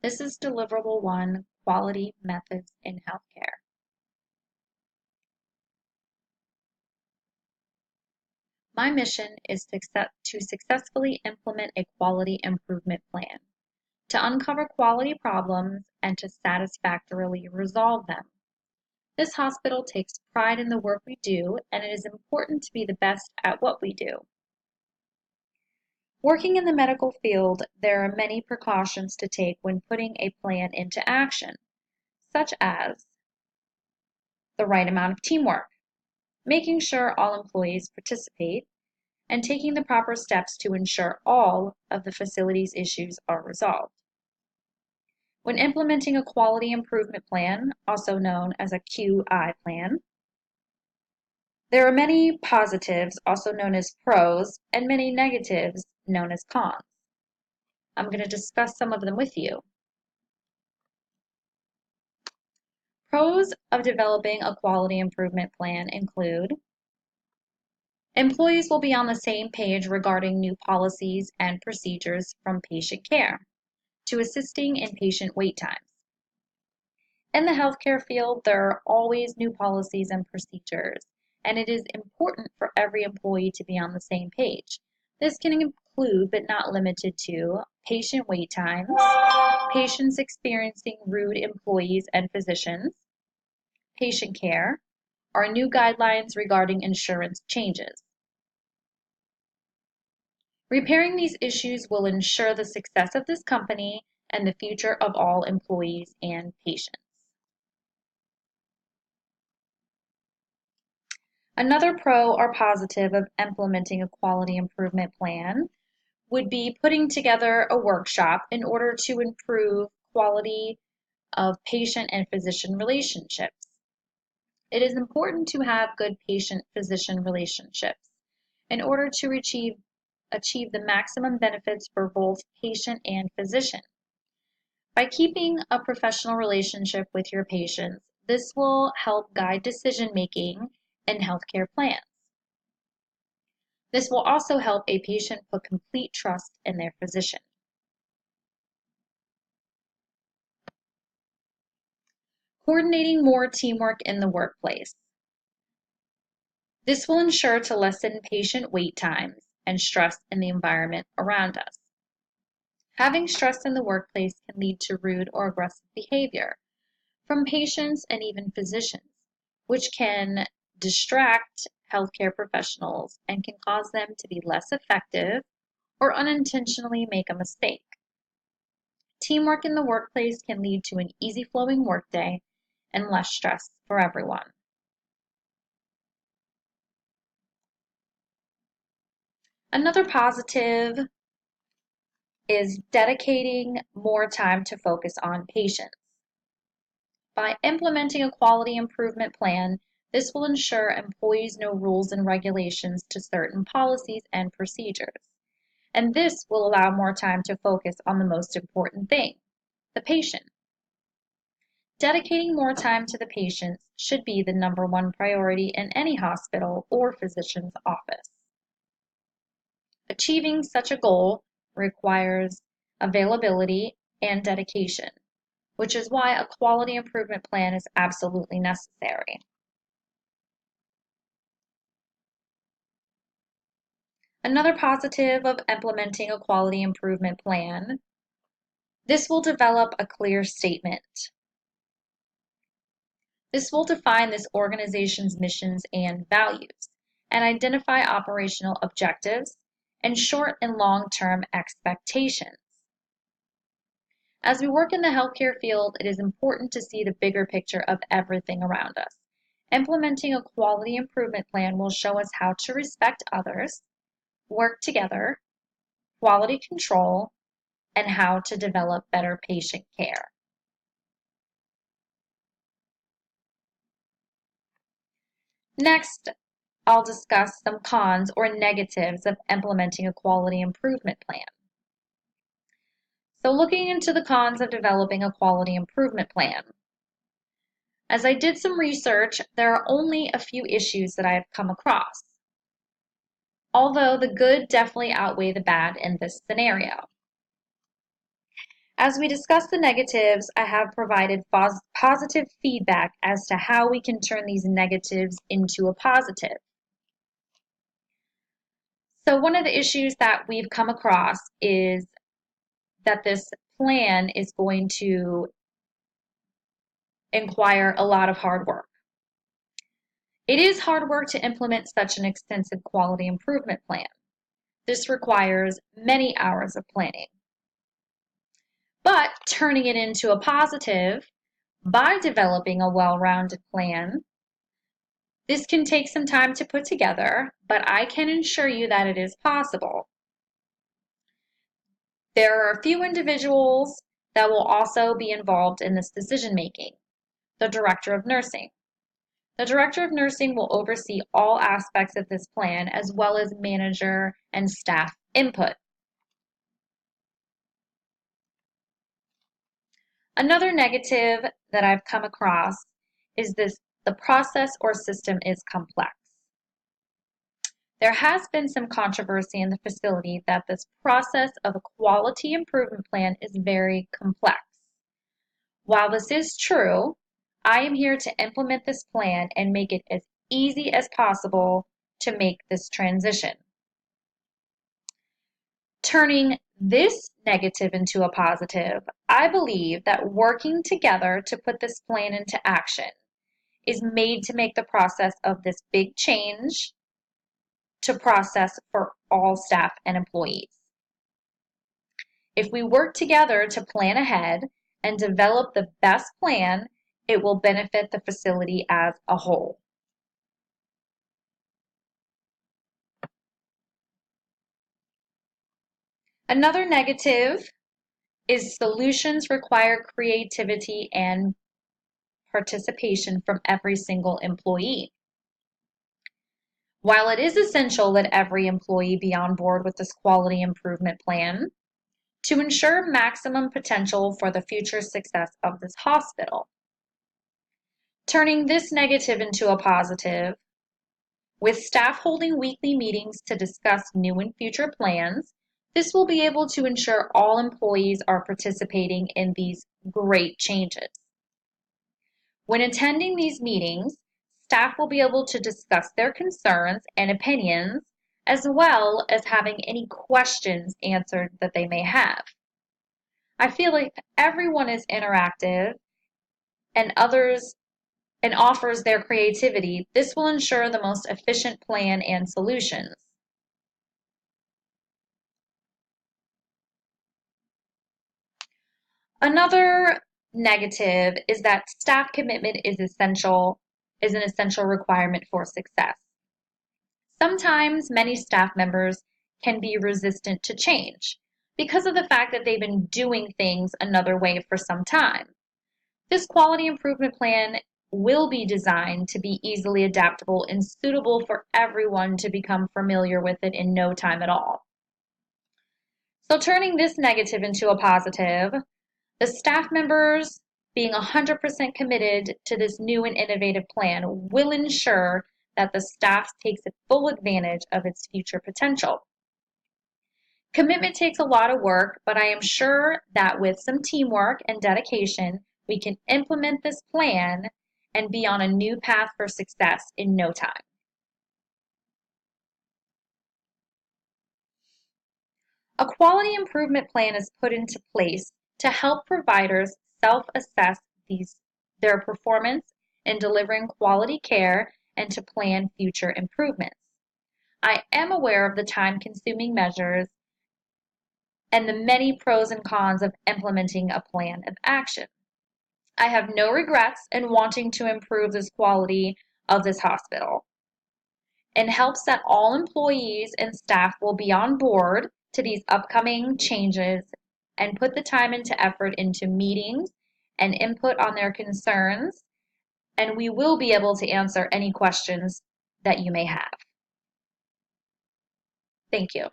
This is Deliverable 1, Quality Methods in Healthcare. My mission is to successfully implement a quality improvement plan, to uncover quality problems and to satisfactorily resolve them. This hospital takes pride in the work we do, and it is important to be the best at what we do. Working in the medical field, there are many precautions to take when putting a plan into action, such as the right amount of teamwork, making sure all employees participate, and taking the proper steps to ensure all of the facility's issues are resolved. When implementing a quality improvement plan, also known as a QI plan, there are many positives, also known as pros, and many negatives, known as cons. I'm going to discuss some of them with you. Pros of developing a quality improvement plan include employees will be on the same page regarding new policies and procedures from patient care to assisting in patient wait times. In the healthcare field, there are always new policies and procedures, and it is important for every employee to be on the same page. This can include, but not limited to, patient wait times, patients experiencing rude employees and physicians, patient care, or new guidelines regarding insurance changes. Repairing these issues will ensure the success of this company and the future of all employees and patients. Another pro or positive of implementing a quality improvement plan would be putting together a workshop in order to improve quality of patient and physician relationships. It is important to have good patient-physician relationships in order to achieve the maximum benefits for both patient and physician. By keeping a professional relationship with your patients, this will help guide decision-making in healthcare plans. This will also help a patient put complete trust in their physician. Coordinating more teamwork in the workplace. This will ensure to lessen patient wait times and stress in the environment around us. Having stress in the workplace can lead to rude or aggressive behavior from patients and even physicians, which can distract healthcare professionals and can cause them to be less effective or unintentionally make a mistake. Teamwork in the workplace can lead to an easy-flowing workday and less stress for everyone. Another positive is dedicating more time to focus on patients. By implementing a quality improvement plan, this will ensure employees know rules and regulations to certain policies and procedures. And this will allow more time to focus on the most important thing, the patient. Dedicating more time to the patients should be the #1 priority in any hospital or physician's office. Achieving such a goal requires availability and dedication, which is why a quality improvement plan is absolutely necessary. Another positive of implementing a quality improvement plan, this will develop a clear statement. This will define this organization's missions and values and identify operational objectives and short and long-term expectations. As we work in the healthcare field, it is important to see the bigger picture of everything around us. Implementing a quality improvement plan will show us how to respect others, work together, quality control, and how to develop better patient care. Next, I'll discuss some cons or negatives of implementing a quality improvement plan. So looking into the cons of developing a quality improvement plan. As I did some research, there are only a few issues that I have come across, although the good definitely outweigh the bad in this scenario. As we discuss the negatives, I have provided positive feedback as to how we can turn these negatives into a positive. So one of the issues that we've come across is that this plan is going to require a lot of hard work. It is hard work to implement such an extensive quality improvement plan. This requires many hours of planning. But turning it into a positive by developing a well-rounded plan, this can take some time to put together, but I can assure you that it is possible. There are a few individuals that will also be involved in this decision making. The Director of Nursing. The Director of Nursing will oversee all aspects of this plan as well as manager and staff input. Another negative that I've come across is the process or system is complex. There has been some controversy in the facility that this process of a quality improvement plan is very complex. While this is true, I am here to implement this plan and make it as easy as possible to make this transition. Turning this negative into a positive, I believe that working together to put this plan into action is made to make the process of this big change to process for all staff and employees. If we work together to plan ahead and develop the best plan, it will benefit the facility as a whole. Another negative is solutions require creativity and participation from every single employee. While it is essential that every employee be on board with this quality improvement plan to ensure maximum potential for the future success of this hospital, turning this negative into a positive, with staff holding weekly meetings to discuss new and future plans, this will be able to ensure all employees are participating in these great changes. When attending these meetings, staff will be able to discuss their concerns and opinions, as well as having any questions answered that they may have. I feel like everyone is interactive and offers their creativity. This will ensure the most efficient plan and solutions. Another negative is that staff commitment is an essential requirement for success. Sometimes many staff members can be resistant to change because of the fact that they've been doing things another way for some time. This quality improvement plan will be designed to be easily adaptable and suitable for everyone to become familiar with it in no time at all. So turning this negative into a positive, the staff members being 100% committed to this new and innovative plan will ensure that the staff takes full advantage of its future potential. Commitment takes a lot of work, but I am sure that with some teamwork and dedication, we can implement this plan and be on a new path for success in no time. A quality improvement plan is put into place to help providers self-assess their performance in delivering quality care and to plan future improvements. I am aware of the time-consuming measures and the many pros and cons of implementing a plan of action. I have no regrets in wanting to improve this quality of this hospital, in hopes that all employees and staff will be on board to these upcoming changes and put the time into effort into meetings and input on their concerns, and we will be able to answer any questions that you may have. Thank you.